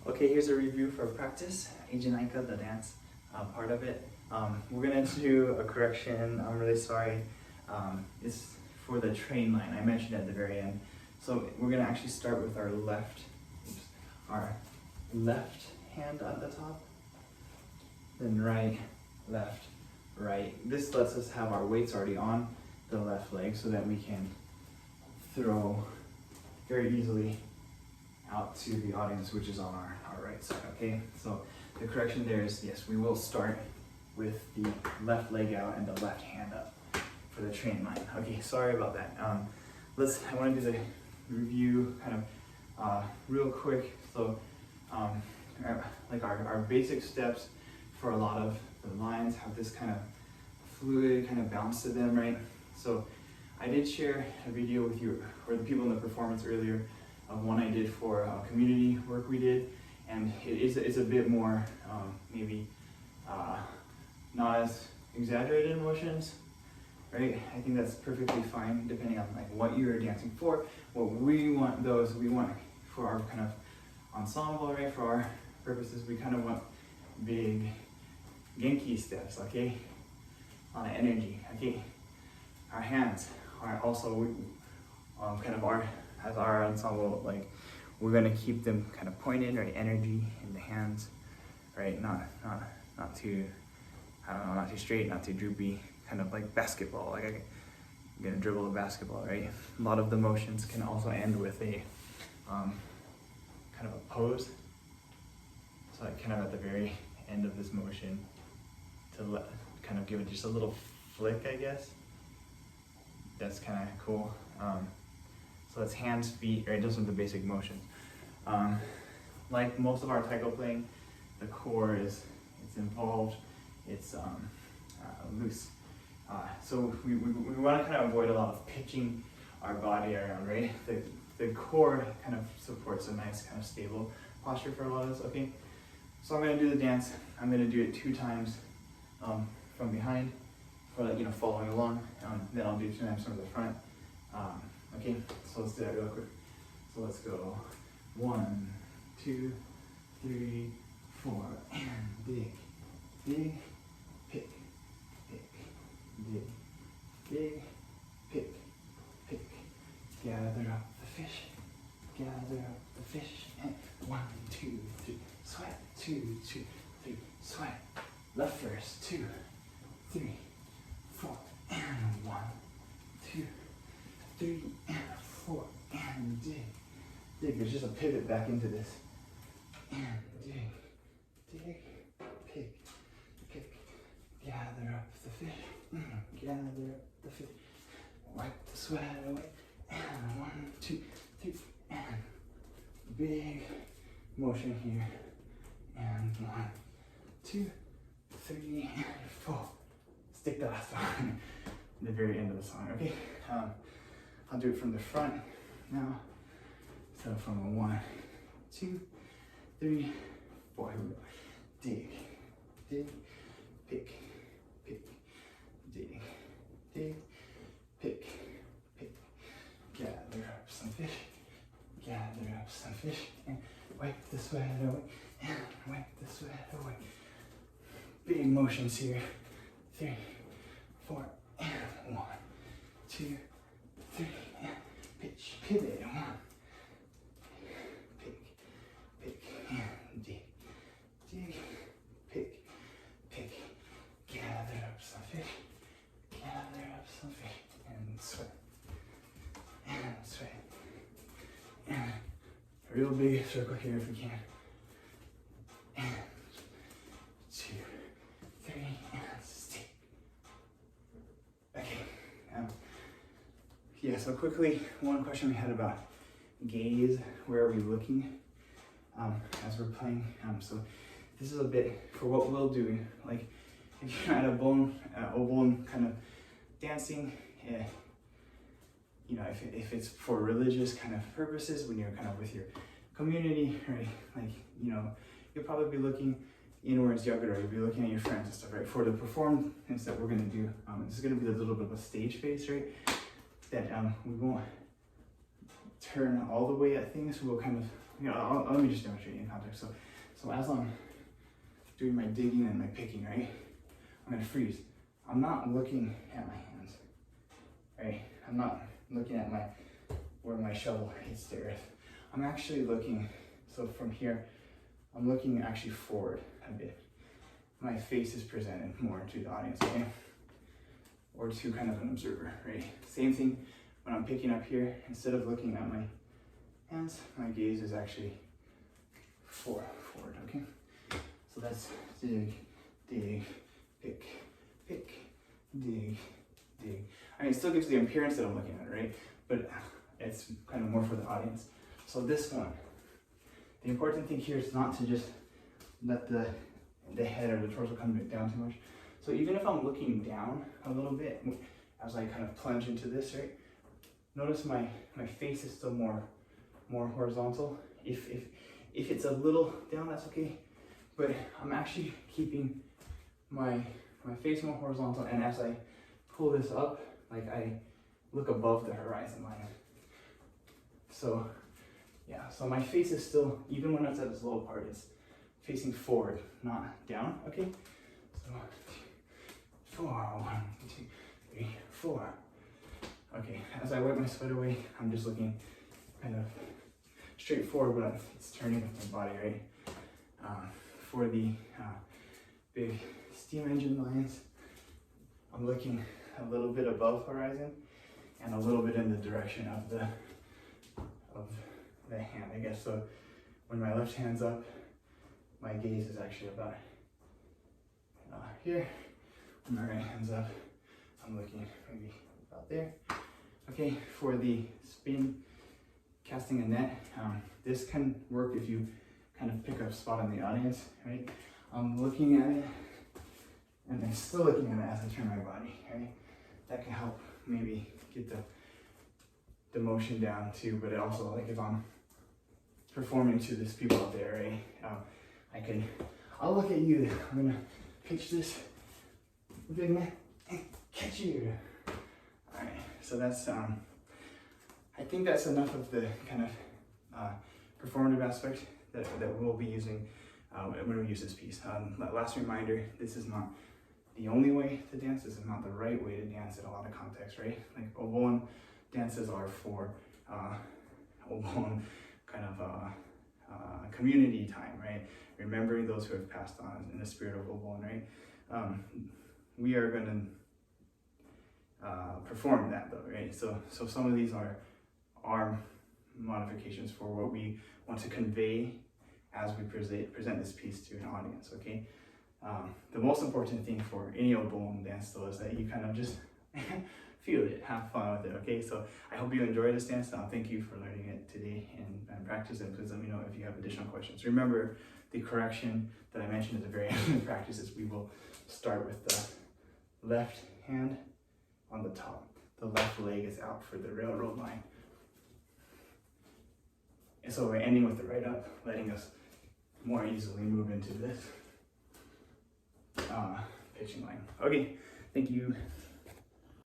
Okay, here's a review for practice. Eijanaika, the dance part of it. We're gonna do a correction. I'm really sorry. It's for the train line. I mentioned at the very end. So we're gonna actually start with our left hand at the top, then right, left, right. This lets us have our weights already on the left leg so that we can throw very easily out to the audience, which is on our right side, okay? So the correction there is, yes, we will start with the left leg out and the left hand up for the train line. Okay, sorry about that. I want to do the review kind of real quick. So like our basic steps for a lot of the lines have this kind of fluid kind of bounce to them, right? So I did share a video with you, or the people in the performance earlier, of one I did for community work we did, and it's a bit more maybe not as exaggerated motions, right? I think that's perfectly fine depending on like what you're dancing for. What we want for our kind of ensemble, right? For our purposes, we kind of want big Genki steps, okay? A lot of energy, okay? Our hands are also kind of as our ensemble, like we're gonna keep them kind of pointed, right? Energy in the hands, right? Not too, I don't know, not too straight, not too droopy, kind of like basketball. Like I'm gonna dribble a basketball, right? A lot of the motions can also end with a kind of a pose. So like kind of at the very end of this motion to kind of give it just a little flick, I guess. That's kind of cool. So it's hands, feet, right? Those are the basic motions. Like most of our taiko playing, the core it's involved, it's loose. So we want to kind of avoid a lot of pitching our body around, right? The core kind of supports a nice kind of stable posture for a lot of this, okay? So I'm going to do the dance. I'm going to do it 2 times from behind, for like, you know, following along. Then I'll do 2 times from the front. Okay, so let's do that real quick. So let's go 1, 2, 3, 4, and dig, dig, pick, pick, dig, dig, pick, pick. Gather up the fish, gather up the fish, and 1, 2, 3, sweat, 2, 2, 3, sweat. Left first, 2, 3, 4, and 1, 2, 3, and 4, and dig. Dig, there's just a pivot back into this. And dig, dig, pick, pick, gather up the fish, gather up the fish, wipe the sweat away, and 1, 2, 3, and big motion here, and 1, 2, 3, and 4. Stick the last one at the very end of the song, okay? I'll do it from the front now. So from a 1, 2, 3, 4. Here we go. Dig, dig, pick, pick, dig, dig, pick, pick. Gather up some fish, gather up some fish, and wipe the sweat away, and wipe the sweat away. Big motions here. 3, 4, and 1, 2, 3, and pitch, pivot, 1. Pick, pick, and dig, dig, pick, pick. Gather up some fish, gather up some fish, and sweat, and sweat. And a real big circle here if we can. And 2, 3, and stick. Okay. Yeah, so quickly, one question we had about gaze, where are we looking as we're playing? So this is a bit for what we'll do. Like if you're at a Obon kind of dancing, you know, if it's for religious kind of purposes, when you're kind of with your community, right? Like, you know, you'll probably be looking inwards, you'll be looking at your friends and stuff, right? For the performance that we're gonna do, this is gonna be a little bit of a stage face, right? That we won't turn all the way at things, we'll kind of, let me just demonstrate in context. So as I'm doing my digging and my picking, right, I'm gonna freeze. I'm not looking at my hands, right? I'm not looking at where my shovel hits the earth. I'm actually looking, so from here, I'm looking actually forward a bit. My face is presented more to the audience, okay? Or to kind of an observer, right? Same thing when I'm picking up here, instead of looking at my hands, my gaze is actually forward, okay? So that's dig, dig, pick, pick, dig, dig. I mean, it still gives the appearance that I'm looking at, right? But it's kind of more for the audience. So this one, the important thing here is not to just let the head or the torso come down too much. So even if I'm looking down a little bit, as I kind of plunge into this, right? Notice my face is still more horizontal. If it's a little down, that's okay. But I'm actually keeping my face more horizontal, and as I pull this up, like I look above the horizon line. So yeah, so my face is still, even when it's at this low part, it's facing forward, not down, okay? So 4, 1, 2, 3, 4. Okay, as I wipe my sweat away, I'm just looking kind of straight forward, but it's turning with my body, right? For the big steam engine lines, I'm looking a little bit above horizon and a little bit in the direction of the hand, I guess. So when my left hand's up, my gaze is actually about here. When my right hand's up, I'm looking maybe about there. Okay, for the spin casting a net, this can work if you kind of pick up a spot in the audience, right? I'm looking at it, and I'm still looking at it as I turn my body, right? That can help maybe get the motion down too, but it also, like if I'm performing to this people out there, right? I'll look at you, I'm gonna pitch this big net and catch you. All right, so that's, I think that's enough of the kind of performative aspect that we'll be using when we use this piece. Last reminder, this is not the only way to dance. This is not the right way to dance in a lot of contexts, right? Like Obon dances are for Obon kind of community time, right? Remembering those who have passed on in the spirit of Obon, right? We are going to perform that though, right? So some of these are modifications for what we want to convey as we present this piece to an audience, okay? The most important thing for any Obon dance though is that you kind of just feel it, have fun with it, okay? So I hope you enjoy this dance. Thank you for learning it today and practice it. Please let me know if you have additional questions. Remember, the correction that I mentioned at the very end of the practice is we will start with the left hand on the top. The left leg is out for the railroad line. And so we're ending with the right up, letting us more easily move into this pitching line. Okay, thank you.